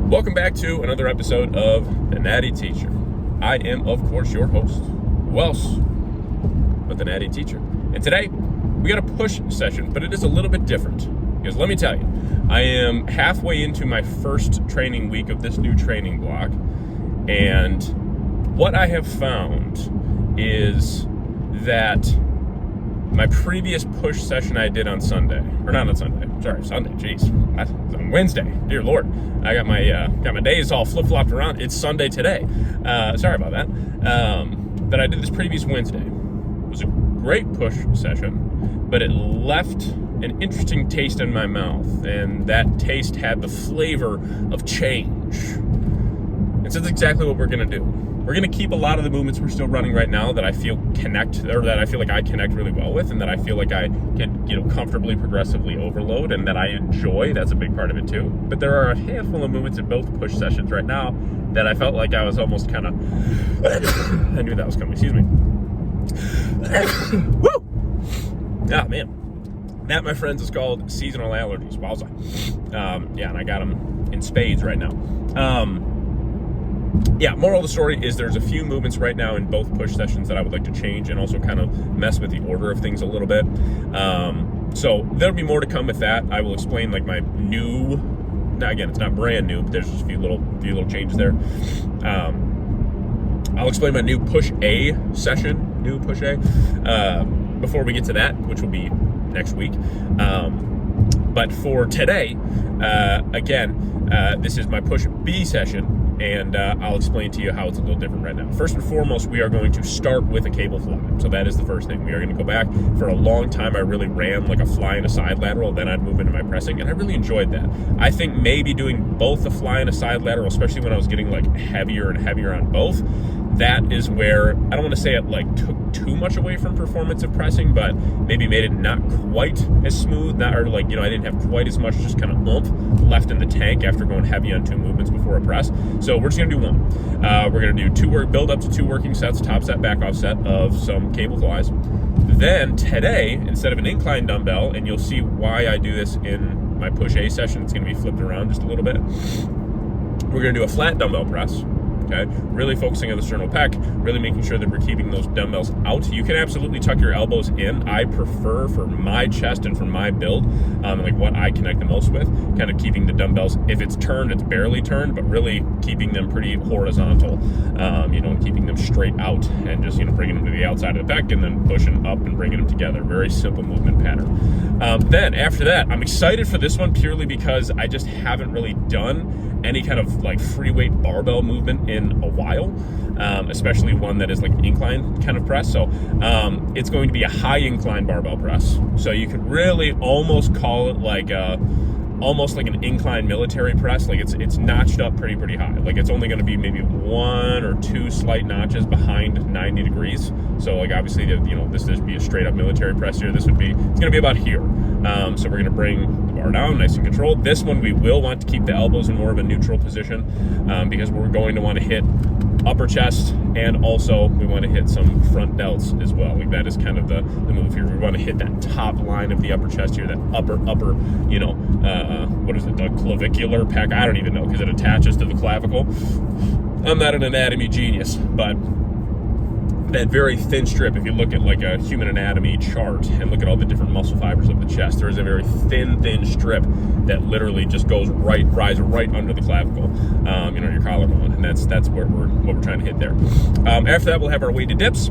Welcome back to another episode of the Natty Teacher. I am, of course, your host. Who else but the Natty Teacher? And today, we got a push session, but it is a little bit different. Because let me tell you, I am halfway into my first training week of this new training block. And what I have found is that my previous push session I did on Sunday, or not on Sunday, sorry, Sunday, jeez, on Wednesday, dear Lord. I got my days all flip-flopped around. It's Sunday today. Sorry about that. But I did this previous Wednesday. It was a great push session, but it left an interesting taste in my mouth, and that taste had the flavor of change. And so that's exactly what we're going to do. We're going to keep a lot of the movements we're still running right now that I feel like I connect really well with, and that I feel like I can, comfortably, progressively overload, and that I enjoy. That's a big part of it too. But there are a handful of movements in both push sessions right now that I felt like I was almost kind of, I knew that was coming, excuse me. Woo! Ah, man. That, my friends, is called seasonal allergies. Wowza. And I got them in spades right now. Moral of the story is there's a few movements right now in both push sessions that I would like to change and also kind of mess with the order of things a little bit. So there'll be more to come with that. I will explain like my new, now again, it's not brand new, but there's just a few little changes there. I'll explain my new push A session, before we get to that, which will be next week. But for today, this is my push B session. And I'll explain to you how it's a little different right now. First and foremost, we are going to start with a cable fly. So that is the first thing. We are going to go back. For a long time, I really ran like a fly and a side lateral. Then I'd move into my pressing, and I really enjoyed that. I think maybe doing both a fly and a side lateral, especially when I was getting like heavier and heavier on both, that is where, I don't want to say it like took too much away from performance of pressing, but maybe made it not quite as smooth, I didn't have quite as much just kind of oomph left in the tank after going heavy on two movements before a press. So we're just going to do one. We're going to do build up to two working sets, top set, back off set of some cable flies. Then today, instead of an incline dumbbell, and you'll see why I do this in my push A session, it's going to be flipped around just a little bit. We're going to do a flat dumbbell press. Okay, really focusing on the sternal pec, really making sure that we're keeping those dumbbells out. You can absolutely tuck your elbows in. I prefer, for my chest and for my build, what I connect the most with, kind of keeping the dumbbells, if it's turned, it's barely turned, but really keeping them pretty horizontal, and keeping them straight out, and just, bringing them to the outside of the pec and then pushing up and bringing them together. Very simple movement pattern. Then after that, I'm excited for this one purely because I just haven't really done any kind of like free weight barbell movement in a while, especially one that is like incline kind of press. So it's going to be a high incline barbell press. So you could really almost call it like almost like an incline military press. Like it's notched up pretty high. Like it's only going to be maybe one or two slight notches behind 90 degrees. So like obviously, this would be a straight up military press here. It's going to be about here. So we're going to bring the bar down nice and controlled. This one we will want to keep the elbows in more of a neutral position because we're going to want to hit upper chest, and also we want to hit some front delts as well. Like that is kind of the move here. We want to hit that top line of the upper chest here, that upper, the clavicular pec? I don't even know because it attaches to the clavicle. I'm not an anatomy genius, but that very thin strip, if you look at like a human anatomy chart and look at all the different muscle fibers of the chest, there is a very thin strip that literally just rises right under the clavicle, your collarbone, and that's what we're trying to hit there. After that, we'll have our weighted dips,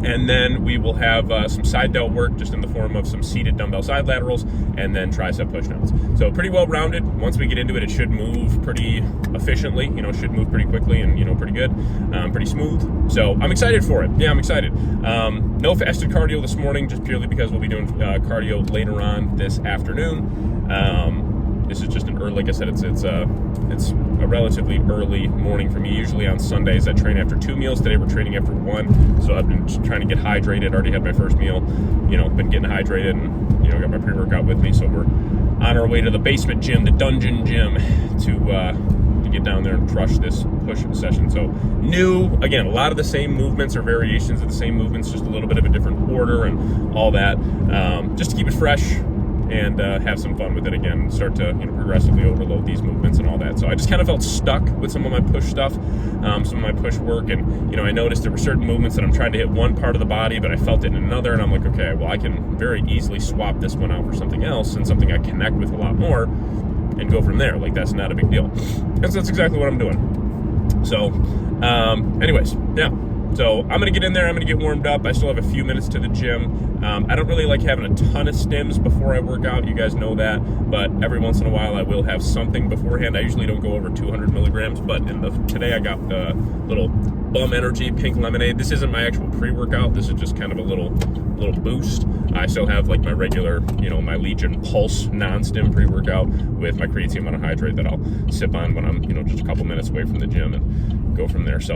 and then we will have some side delt work just in the form of some seated dumbbell side laterals, and then tricep push downs. So pretty well rounded. Once we get into it, it should move pretty efficiently, should move pretty quickly and, pretty good, pretty smooth. So I'm excited for it. Yeah, I'm excited. No fasted cardio this morning, just purely because we'll be doing cardio later on this afternoon. This is just an early, like I said, it's a relatively early morning for me. Usually on Sundays I train after 2 meals. Today we're training after 1. So I've been trying to get hydrated. Already had my first meal, been getting hydrated, and got my pre-workout with me. So we're on our way to the basement gym, the dungeon gym, to get down there and crush this push session. So new, again, a lot of the same movements or variations of the same movements, just a little bit of a different order and all that, just to keep it fresh. and have some fun with it again, start to progressively overload these movements and all that. So I just kind of felt stuck with some of my push stuff, some of my push work, and I noticed there were certain movements that I'm trying to hit one part of the body, but I felt it in another, and I'm like, okay, well, I can very easily swap this one out for something else and something I connect with a lot more and go from there. Like, that's not a big deal. That's exactly what I'm doing. So anyways, yeah. So I'm going to get in there. I'm going to get warmed up. I still have a few minutes to the gym. I don't really like having a ton of stims before I work out. You guys know that. But every once in a while, I will have something beforehand. I usually don't go over 200 milligrams. But today, I got the little Bum Energy pink lemonade. This isn't my actual pre-workout. This is just kind of a little boost. I still have like my regular, my Legion Pulse non-stim pre-workout with my creatine monohydrate that I'll sip on when I'm, just a couple minutes away from the gym and go from there. So,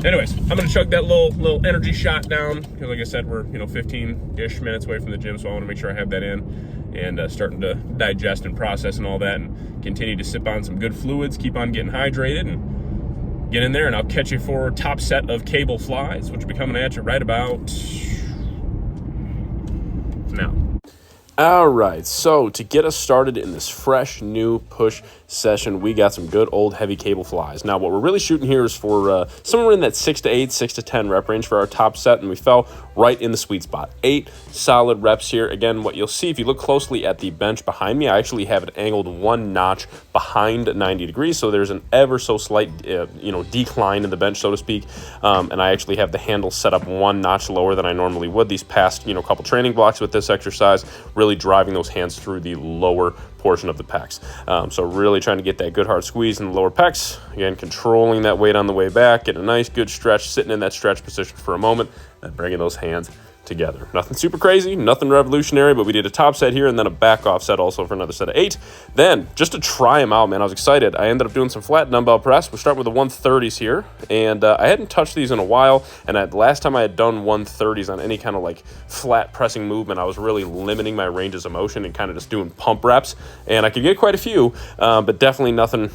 anyways, I'm going to chug that little energy shot down because, like I said, we're, 15-ish minutes away from the gym. So I want to make sure I have that in and starting to digest and process and all that, and continue to sip on some good fluids, keep on getting hydrated, and get in there. And I'll catch you for top set of cable flies, which will be coming at you right about now. All right, so to get us started in this fresh new push session, we got some good old heavy cable flies. Now, what we're really shooting here is for somewhere in that 6 to 8, 6 to 10 rep range for our top set, and we fell right in the sweet spot. 8 solid reps here. Again, what you'll see if you look closely at the bench behind me, I actually have it angled one notch behind 90 degrees, so there's an ever so slight, decline in the bench, so to speak, and I actually have the handle set up one notch lower than I normally would these past, couple training blocks with this exercise, really driving those hands through the lower portion of the pecs. So really trying to get that good hard squeeze in the lower pecs. Again, controlling that weight on the way back, getting a nice good stretch, sitting in that stretch position for a moment, and bringing those hands together. Nothing super crazy, nothing revolutionary, but we did a top set here and then a back off set also for another set of 8. Then, just to try them out, man, I was excited. I ended up doing some flat dumbbell press. We're starting with the 130s here, and I hadn't touched these in a while, and last time I had done 130s on any kind of like flat pressing movement, I was really limiting my ranges of motion and kind of just doing pump reps, and I could get quite a few, but definitely nothing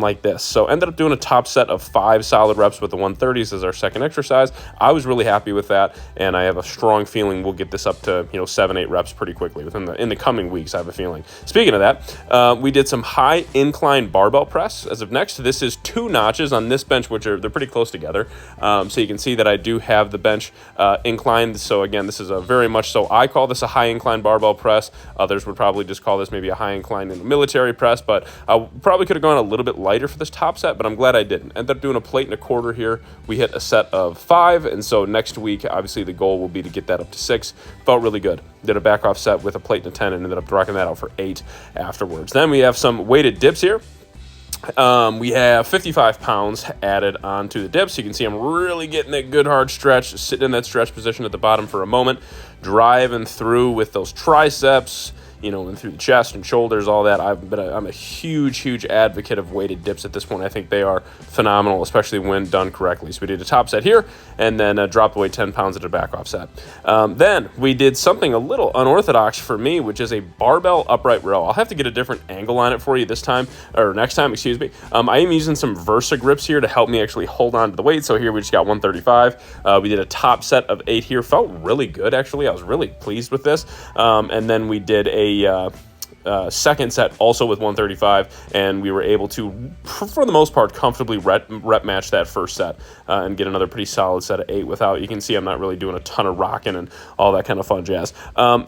like this. So ended up doing a top set of 5 solid reps with the 130s as our second exercise. I was really happy with that, and I have a strong feeling we'll get this up to 7-8 reps pretty quickly in the coming weeks. I have a feeling. Speaking of that, we did some high incline barbell press. As of next, this is 2 notches on this bench, they're pretty close together. So you can see that I do have the bench inclined. So again, this is a very much so. I call this a high incline barbell press. Others would probably just call this maybe a high incline in the military press. But I probably could have gone a little bit lighter for this top set, but I'm glad I didn't. Ended up doing a plate and a quarter here. We hit a set of 5, and so next week, obviously, the goal will be to get that up to 6. Felt really good. Did a back off set with a plate and a 10 and ended up rocking that out for 8 afterwards. Then we have some weighted dips here. We have 55 pounds added onto the dips. You can see I'm really getting that good hard stretch, sitting in that stretch position at the bottom for a moment, driving through with those triceps, and through the chest and shoulders, all that. I'm a huge advocate of weighted dips at this point. I think they are phenomenal, especially when done correctly. So we did a top set here, and then dropped the weight 10 pounds at a back off set. Then we did something a little unorthodox for me, which is a barbell upright row. I'll have to get a different angle on it for you this time, or next time, excuse me. I am using some Versa grips here to help me actually hold on to the weight. So here we just got 135. We did a top set of 8 here. Felt really good, actually. I was really pleased with this. And then we did a second set also with 135, and we were able to, for the most part, comfortably rep match that first set and get another pretty solid set of 8 without, you can see I'm not really doing a ton of rocking and all that kind of fun jazz.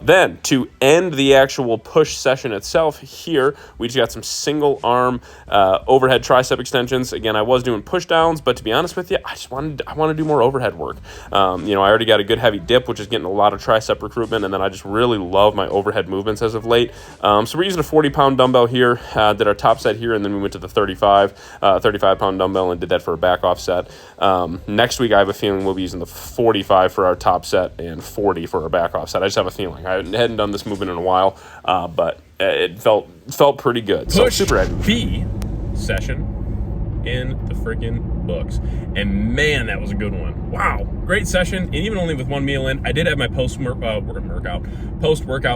Then to end the actual push session itself here, we just got some single arm overhead tricep extensions. Again, I was doing push downs, but to be honest with you, I want to do more overhead work. I already got a good heavy dip, which is getting a lot of tricep recruitment, and then I just really love my overhead movements as of late. So we're using a 40-pound dumbbell here, did our top set here, and then we went to the 35-pound dumbbell and did that for a back-off set. Next week, I have a feeling we'll be using the 45 for our top set and 40 for our back-off set. I just have a feeling. I hadn't done this movement in a while, but it felt pretty good. So super B session in the freaking books, and man, that was a good one. Wow, great session, and even only with one meal in. I did have my post-workout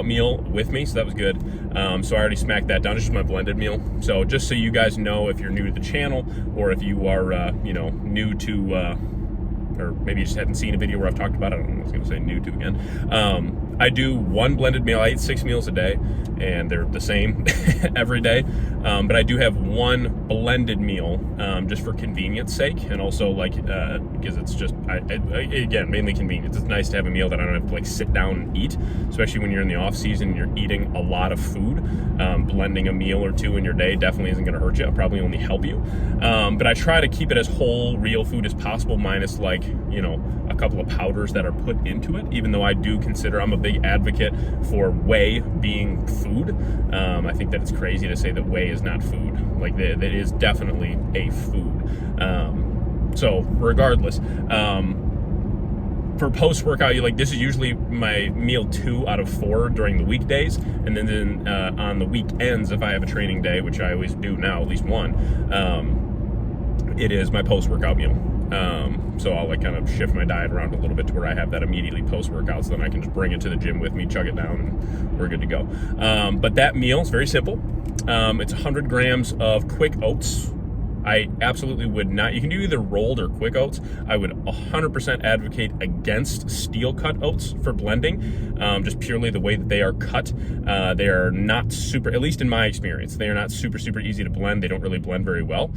meal with me, so that was good. So I already smacked that down, just my blended meal. So just so you guys know, if you're new to the channel, or if you are new to or maybe you just hadn't seen a video where I've talked about it, I was going to say new to again. I do one blended meal. I eat 6 meals a day, and they're the same every day. But I do have one blended meal just for convenience sake, and also like because it's just again mainly convenience. It's nice to have a meal that I don't have to like sit down and eat, especially when you're in the off season and you're eating a lot of food. Blending a meal or two in your day definitely isn't going to hurt you. It'll probably only help you. But I try to keep it as whole, real food as possible, minus like, you know, a couple of powders that are put into it, even though I do consider, I'm a big advocate for whey being food. I think that it's crazy to say that whey is not food. Like, that is definitely a food. So regardless, for post-workout, this is usually my meal 2 out of 4 during the weekdays, and then on the weekends, if I have a training day, which I always do now, at least one, it is my post-workout meal. So I'll like kind of shift my diet around a little bit to where I have that immediately post-workout, so then I can just bring it to the gym with me, chug it down, and we're good to go. But that meal is very simple. It's 100 grams of quick oats. I absolutely would not. You can do either rolled or quick oats. I would 100% advocate against steel cut oats for blending, just purely the way that they are cut. They are not super, at least in my experience, they are not super easy to blend. They don't really blend very well.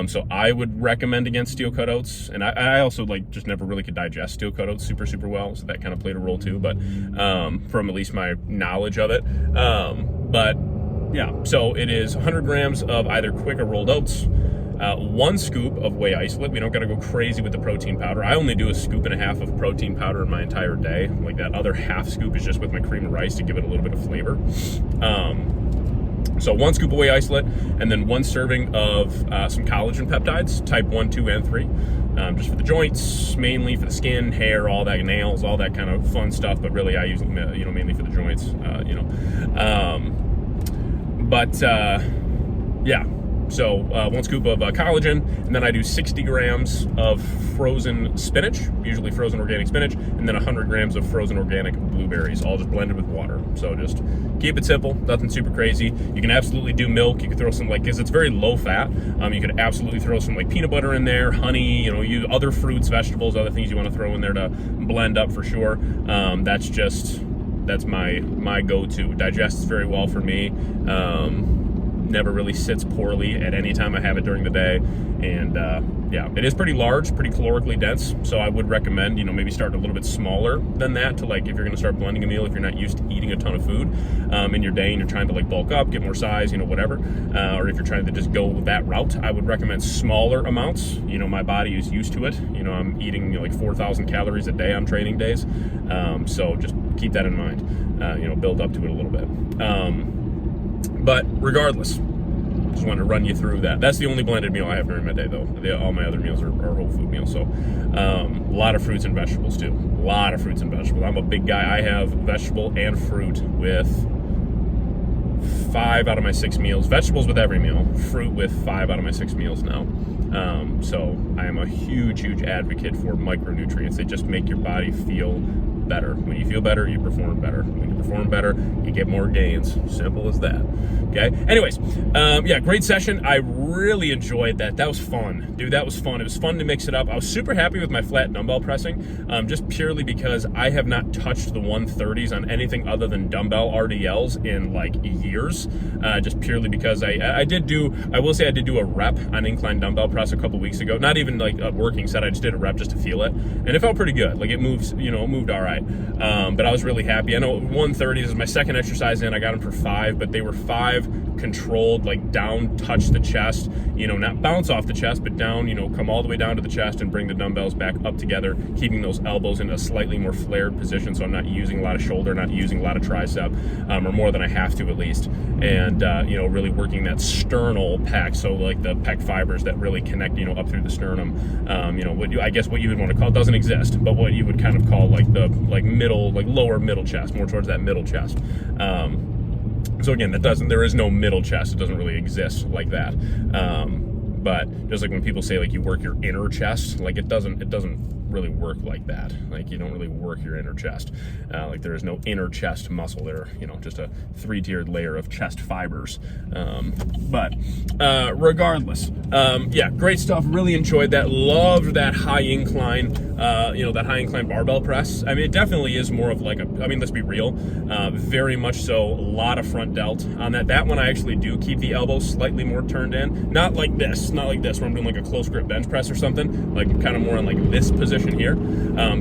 So I would recommend against steel cut oats. And I also just never really could digest steel cut oats super well. So that kind of played a role too, but from at least my knowledge of it. But yeah, so it is 100 grams of either quick or rolled oats. 1 scoop of whey isolate. We don't got to go crazy with the protein powder. I only do a scoop and a half of protein powder in my entire day. Like, that other half scoop is just with my cream of rice to give it a little bit of flavor. So 1 scoop of whey isolate, and then 1 serving of some collagen peptides, type 1, 2, and 3. Just for the joints, mainly for the skin, hair, all that, nails, all that kind of fun stuff. But really, I use them, mainly for the joints. Yeah. So 1 scoop of collagen, and then I do 60 grams of frozen spinach, usually frozen organic spinach, and then 100 grams of frozen organic blueberries, all just blended with water. So just keep it simple, nothing super crazy. You can absolutely do milk. You can throw some, because it's very low fat, you could absolutely throw some peanut butter in there, honey, you other fruits, vegetables, other things you want to throw in there to blend up for sure. That's my go-to. Digests very well for me. Never really sits poorly at any time I have it during the day. And yeah, it is pretty large, pretty calorically dense. So I would recommend, maybe start a little bit smaller than that to if you're going to start blending a meal, if you're not used to eating a ton of food in your day and you're trying to bulk up, get more size, whatever. Or if you're trying to just go that route, I would recommend smaller amounts. My body is used to it. I'm eating 4,000 calories a day on training days. So just keep that in mind, build up to it a little bit. But regardless, just wanted to run you through that. That's the only blended meal I have during my day, though. All my other meals are whole food meals. So a lot of fruits and vegetables, too. A lot of fruits and vegetables. I'm a big guy. I have vegetable and fruit with 5 out of my 6 meals. Vegetables with every meal. Fruit with 5 out of my 6 meals now. So I am a huge advocate for micronutrients. They just make your body feel better. When you feel better, you perform better. When you perform better, you get more gains. Simple as that. Okay. Anyways, yeah, great session. I really enjoyed that. That was fun, dude. That was fun. It was fun to mix it up. I was super happy with my flat dumbbell pressing, just purely because I have not touched the 130s on anything other than dumbbell RDLs in years. Just purely because I did do a rep on incline dumbbell press a couple weeks ago. Not even a working set. I just did a rep just to feel it, and it felt pretty good. It moves, it moved all right. But I was really happy. I know 130s is my second exercise in. I got them for 5, but they were 5 controlled, down, touch the chest, not bounce off the chest, but down, come all the way down to the chest and bring the dumbbells back up together, keeping those elbows in a slightly more flared position. So I'm not using a lot of shoulder, not using a lot of tricep, or more than I have to at least. And, really working that sternal pec. So the pec fibers that really connect, up through the sternum. I guess what you would want to call, it doesn't exist, but what you would kind of call the middle, lower middle chest, more towards that middle chest. So again, there is no middle chest. It doesn't really exist like that. But just when people say you work your inner chest, it doesn't really work like that. You don't really work your inner chest. There is no inner chest muscle there, just a 3-tiered layer of chest fibers. But regardless, yeah, great stuff. Really enjoyed that. Loved that high incline that high incline barbell press. I mean, it definitely is more of like let's be real, very much so, a lot of front delt on that. That one I actually do keep the elbow slightly more turned in, not like this where I'm doing like a close grip bench press or something, like kind of more in like this position here.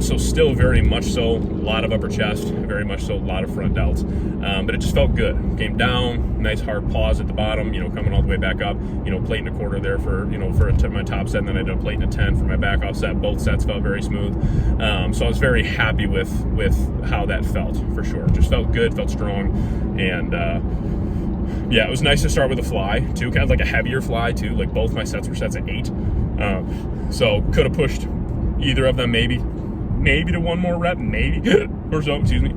So still very much so, a lot of upper chest, very much so, a lot of front delts. But it just felt good. Came down, nice hard pause at the bottom, coming all the way back up, plate and a quarter there for my top set, and then I did a plate and a 10 for my back off set. Both sets felt very smooth. So I was very happy with how that felt, for sure. Just felt good, felt strong, and yeah, it was nice to start with a fly too, kind of like a heavier fly too. Like both my sets were sets at 8. So could have pushed either of them maybe to one more rep, maybe or so, excuse me.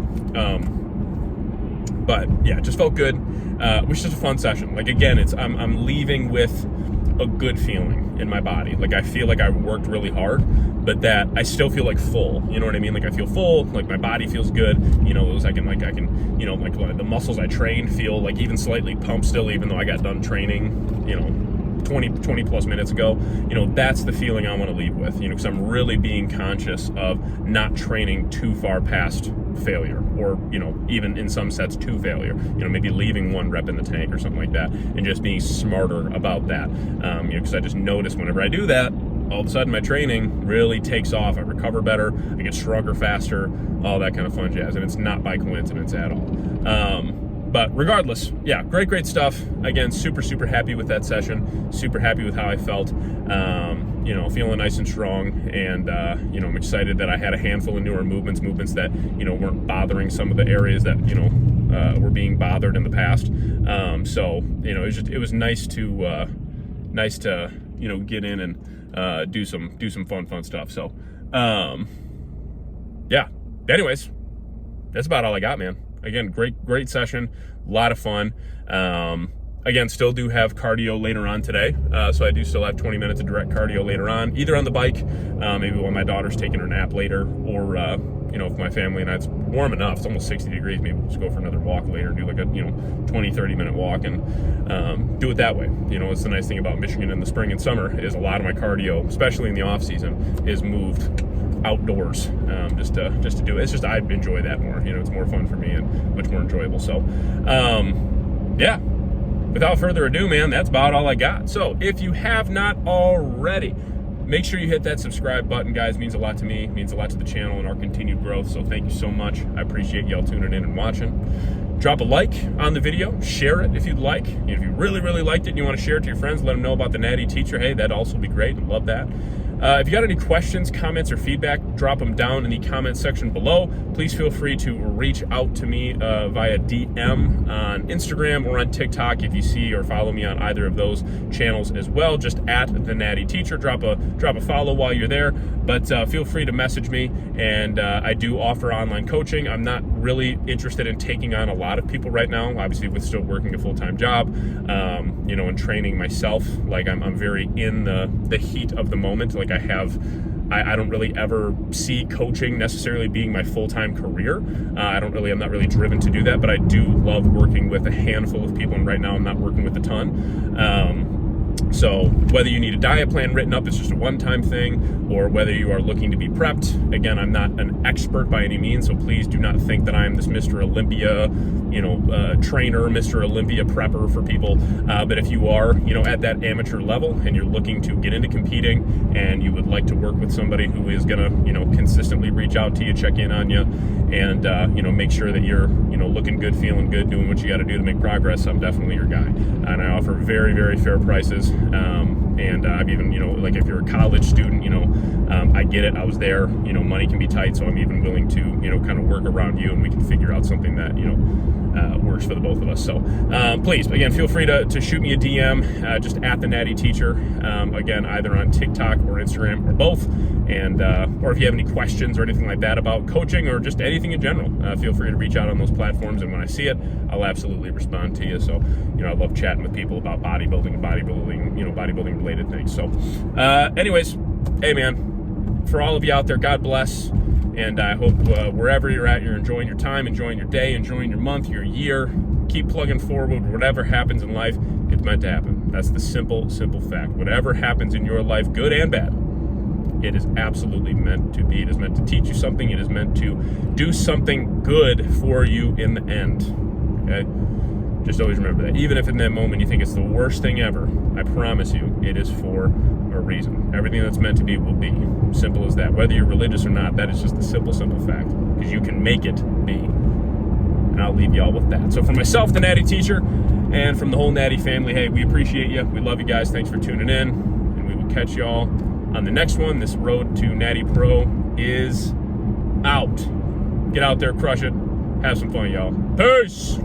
But yeah, it just felt good. It was just a fun session. Like again, I'm leaving with a good feeling in my body. Like I feel like I worked really hard, but that I still feel like full. You know what I mean? Like I feel full. Like my body feels good. I can like the muscles I trained feel like even slightly pumped still, even though I got done training. 20 plus minutes ago. That's the feeling I want to leave with. Because I'm really being conscious of not training too far past failure, or even in some sets to failure. Maybe leaving one rep in the tank or something like that, and just being smarter about that. Because I just notice whenever I do that, all of a sudden my training really takes off. I recover better, I get stronger faster, all that kind of fun jazz, and it's not by coincidence at all. But regardless, yeah, great stuff. Again, super happy with that session. Super happy with how I felt. Feeling nice and strong, and I'm excited that I had a handful of newer movements that weren't bothering some of the areas that were being bothered in the past. So it was nice to get in and do some fun stuff. So yeah. Anyways, that's about all I got, man. Again, great session, a lot of fun. Again, still do have cardio later on today, so I do still have 20 minutes of direct cardio later on, either on the bike, maybe while my daughter's taking her nap later, or if my family and it's warm enough, it's almost 60 degrees, maybe we'll just go for another walk later, do like a 20-30 minute walk, and do it that way. It's the nice thing about Michigan in the spring and summer is a lot of my cardio, especially in the off season, is moved outdoors, just to do it. It's just I enjoy that more. It's more fun for me and much more enjoyable. So yeah, without further ado, man, that's about all I got. So if you have not already, make sure you hit that subscribe button, guys. It means a lot to me, it means a lot to the channel and our continued growth. So thank you so much. I appreciate y'all tuning in and watching. Drop a like on the video, share it if you'd like. If you really liked it and you want to share it to your friends, let them know about the Natty Teacher. Hey, that'd also be great. I'd love that. If you got any questions, comments, or feedback, drop them down in the comment section below. Please feel free to reach out to me via DM on Instagram or on TikTok if you see or follow me on either of those channels as well. Just at the Natty Teacher. Drop a follow while you're there. But feel free to message me, and I do offer online coaching. I'm not really interested in taking on a lot of people right now, obviously with still working a full-time job, and training myself. Like I'm very in the heat of the moment. Like I don't really ever see coaching necessarily being my full-time career. I'm not really driven to do that, but I do love working with a handful of people, and right now I'm not working with a ton. So whether you need a diet plan written up, it's just a one-time thing, or whether you are looking to be prepped, again, I'm not an expert by any means, so please do not think that I'm this Mr. Olympia, trainer, Mr. Olympia prepper for people. But if you are, at that amateur level and you're looking to get into competing and you would like to work with somebody who is gonna, consistently reach out to you, check in on you, and make sure that you're, looking good, feeling good, doing what you got to do to make progress, I'm definitely your guy. And I offer very fair prices. And I've even, like if you're a college student, I get it. I was there. Money can be tight, so I'm even willing to, kind of work around you, and we can figure out something that, works for the both of us. So please, again, feel free to shoot me a DM, just at the Natty Teacher. Again, either on TikTok or Instagram or both. And or if you have any questions or anything like that about coaching or just anything in general, feel free to reach out on those platforms. And when I see it, I'll absolutely respond to you. So, I love chatting with people about bodybuilding, bodybuilding related things. So anyways, hey man, for all of you out there, God bless. And I hope wherever you're at, you're enjoying your time, enjoying your day, enjoying your month, your year. Keep plugging forward. Whatever happens in life, it's meant to happen. That's the simple fact. Whatever happens in your life, good and bad, it is absolutely meant to be. It is meant to teach you something. It is meant to do something good for you in the end. Okay? Just always remember that. Even if in that moment you think it's the worst thing ever, I promise you, it is for a reason. Everything that's meant to be will be. Simple as that. Whether you're religious or not, that is just the simple fact. Because you can make it be. And I'll leave y'all with that. So from myself, the Natty teacher, and from the whole Natty family, hey, we appreciate you. We love you guys. Thanks for tuning in. And we will catch y'all on the next one. This road to Natty Pro is out. Get out there, crush it. Have some fun, y'all. Peace!